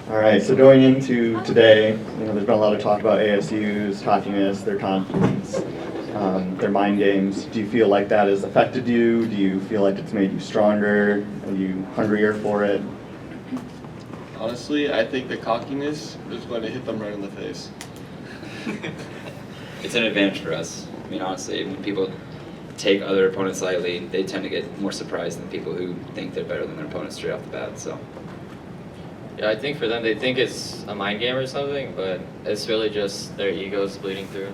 All right, so going into today, there's been a lot of talk about ASU's cockiness, their confidence, their mind games. Do you feel like that has affected you? Do you feel like it's made you stronger? Are you hungrier for it? Honestly, I think the cockiness is going to hit them right in the face. It's an advantage for us. I mean, honestly, when people take other opponents lightly, they tend to get more surprised than people who think they're better than their opponents straight off the bat. So. Yeah, I think for them, they think it's a mind game or something, but it's really just their egos bleeding through.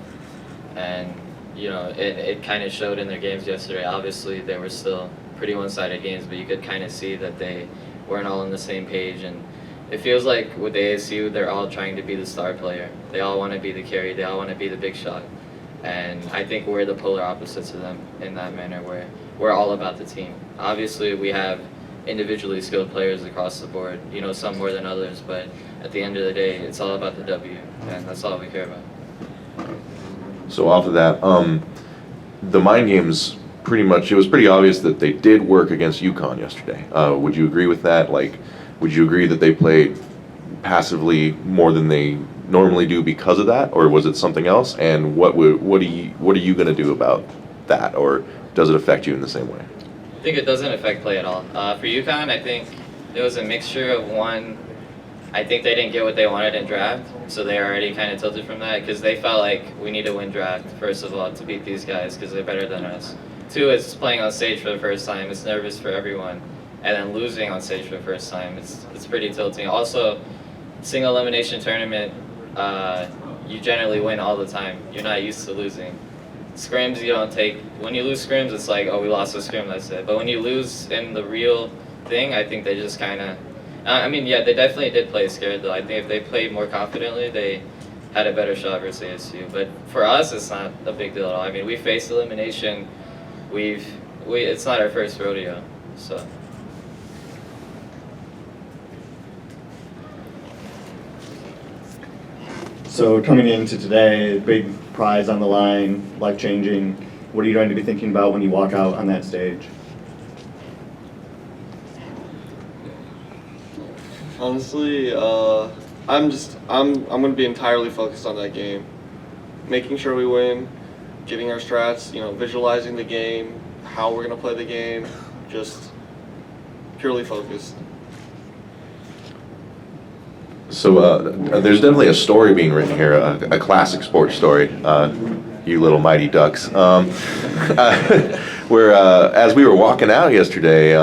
And, it kind of showed in their games yesterday. Obviously, they were still pretty one-sided games, but you could kind of see that they weren't all on the same page. And it feels like with ASU, they're all trying to be the star player. They all want to be the carry. They all want to be the big shot. And I think we're the polar opposites of them in that manner, where we're all about the team. Obviously, we have individually skilled players across the board, some more than others, but at the end of the day, it's all about the W, and that's all we care about. So off of that, the mind games, it was pretty obvious that they did work against UConn yesterday. Would you agree with that? Would you agree that they played passively more than they normally do because of that, or was it something else? And what are you going to do about that, or does it affect you in the same way? I think it doesn't affect play at all. For UConn, I think it was a mixture of one. I think they didn't get what they wanted in draft, so they already kind of tilted from that because they felt like we need to win draft, first of all, to beat these guys because they're better than us. Two, it's playing on stage for the first time. It's nervous for everyone. And then losing on stage for the first time, it's pretty tilting. Also, single elimination tournament, you generally win all the time. You're not used to losing. Scrims you don't take. When you lose scrims, it's like, oh, we lost a scrim, that's it. But when you lose in the real thing, I think they just kind of, they definitely did play scared though. I think if they played more confidently, they had a better shot versus ASU. But for us, it's not a big deal at all. I mean, we faced elimination. It's not our first rodeo, so. So coming into today, big prize on the line, life-changing. What are you going to be thinking about when you walk out on that stage? Honestly, I'm going to be entirely focused on that game, making sure we win, getting our strats, visualizing the game, how we're going to play the game, just purely focused. So there's definitely a story being written here, a classic sports story, you little mighty ducks. Where as we were walking out yesterday,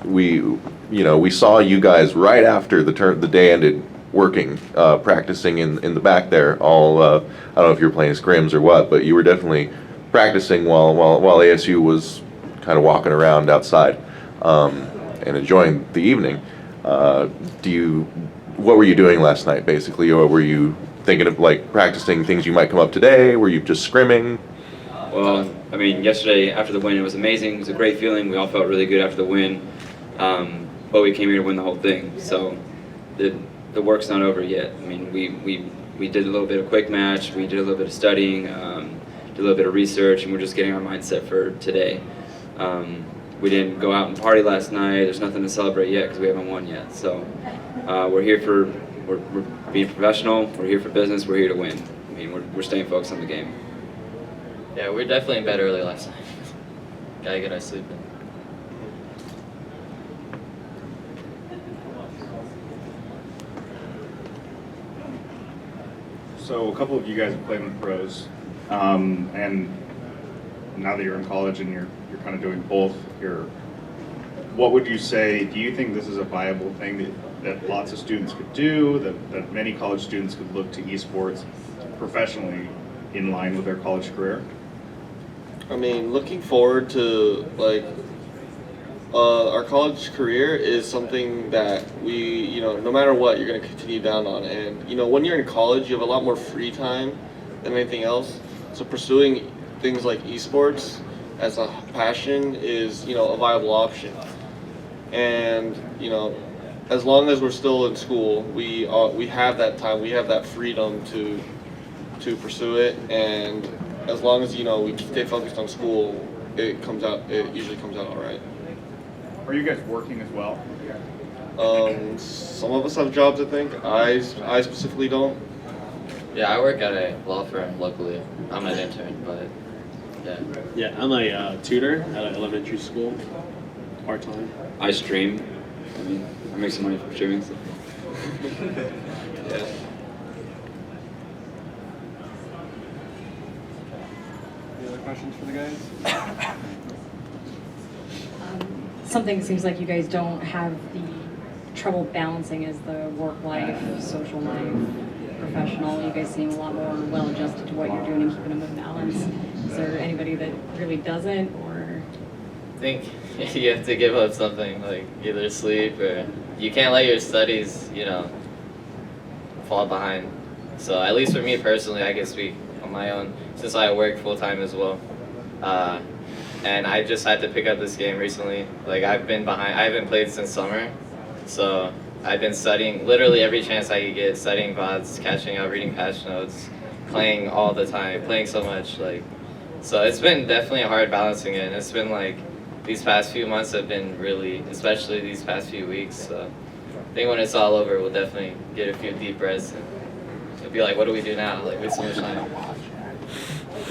we saw you guys right after the day ended working, practicing in the back there. I don't know if you were playing scrims or what, but you were definitely practicing while ASU was kind of walking around outside and enjoying the evening. What were you doing last night, basically, or were you thinking of practicing things you might come up today? Were you just scrimming? Well, yesterday after the win, it was amazing. It was a great feeling. We all felt really good after the win, but we came here to win the whole thing. So the work's not over yet. We did a little bit of quick match. We did a little bit of studying, did a little bit of research, and we're just getting our mindset for today. We didn't go out and party last night. There's nothing to celebrate yet because we haven't won yet. So we're being professional. We're here for business. We're here to win. We're staying focused on the game. Yeah, we're definitely in bed early last night. Gotta get our sleep in. So a couple of you guys have played in the pros, and now that you're in college and you're kind of doing both here, what would you say, do you think this is a viable thing that lots of students could do, that many college students could look to esports professionally in line with their college career? Looking forward to our college career is something that we, no matter what, you're going to continue down on. And, when you're in college, you have a lot more free time than anything else. So pursuing things like esports as a passion is, a viable option. And, as long as we're still in school, we have that time, we have that freedom to pursue it. And as long as, we stay focused on school, it usually comes out all right. Are you guys working as well? Some of us have jobs, I think. I specifically don't. Yeah, I work at a law firm locally. I'm an intern, but yeah. Yeah, I'm a tutor at an elementary school, part-time. I stream. I mean, I make some money from streaming. So. Yeah. Any other questions for the guys? Something seems like you guys don't have the trouble balancing is the work life, social life, professional. You guys seem a lot more well adjusted to what you're doing and keeping them in balance. Is there anybody that really doesn't, or? I think you have to give up something, like either sleep or you can't let your studies, fall behind. So at least for me personally, I can speak on my own since I work full time as well. And I just had to pick up this game recently. Like I've been behind. I haven't played since summer, so I've been studying literally every chance I could get, studying VODs, catching up, reading patch notes, playing all the time, playing so much. So it's been definitely hard balancing it. And it's been like these past few months have been really, especially these past few weeks. So I think when it's all over, we'll definitely get a few deep breaths and it'll be like, what do we do now? Like we have so much time.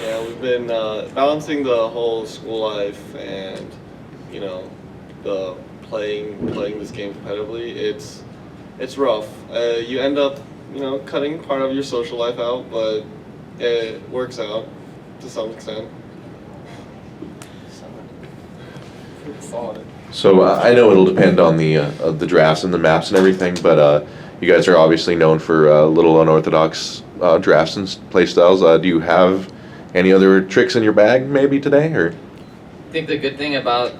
Yeah, we've been balancing the whole school life and, the playing this game competitively. It's rough. You end up, cutting part of your social life out, but it works out to some extent. So I know it'll depend on the drafts and the maps and everything, but you guys are obviously known for little unorthodox drafts and play styles. Do you have any other tricks in your bag maybe today, or? I think the good thing about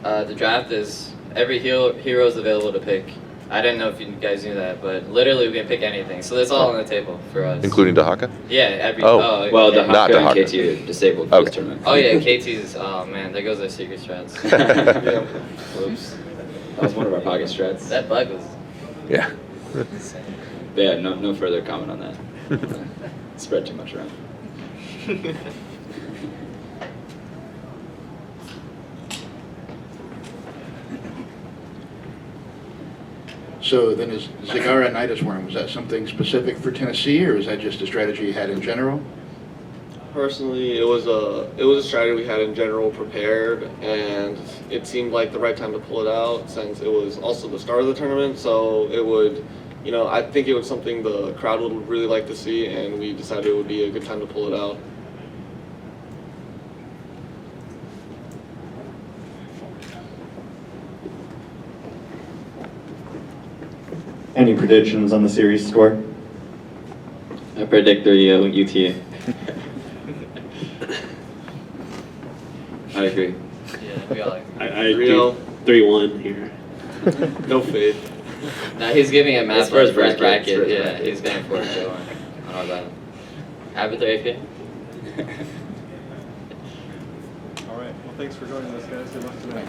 the draft is every hero is available to pick. I didn't know if you guys knew that, but literally we can pick anything. So that's all on the table for us. Including Dahaka? Yeah, Well, the yeah. Not Haka and Dahaka. KT are disabled for Okay. this tournament. Oh yeah, KT's. Oh man, there goes our secret strats. Yeah. Whoops. That was one of our pocket strats. That bug was Yeah. insane. But yeah, no further comment on that. Spread too much around. So then is Zagara Nidus Worm, was that something specific for Tennessee, or is that just a strategy you had in general? Personally, it was a strategy we had in general prepared, and it seemed like the right time to pull it out since it was also the start of the tournament. So it would, I think it was something the crowd would really like to see, and we decided it would be a good time to pull it out. Any predictions on the series score? I predict 3-0 UTA. I agree. Yeah, we all like. I Rio. do 3-1 here. No faith. Now he's giving a math It's for his for his bracket, bracket. it's for his Yeah, bracket. he's going for it. I don't know about Avatar AP. All right. Well, thanks for joining us, guys. Good luck tonight.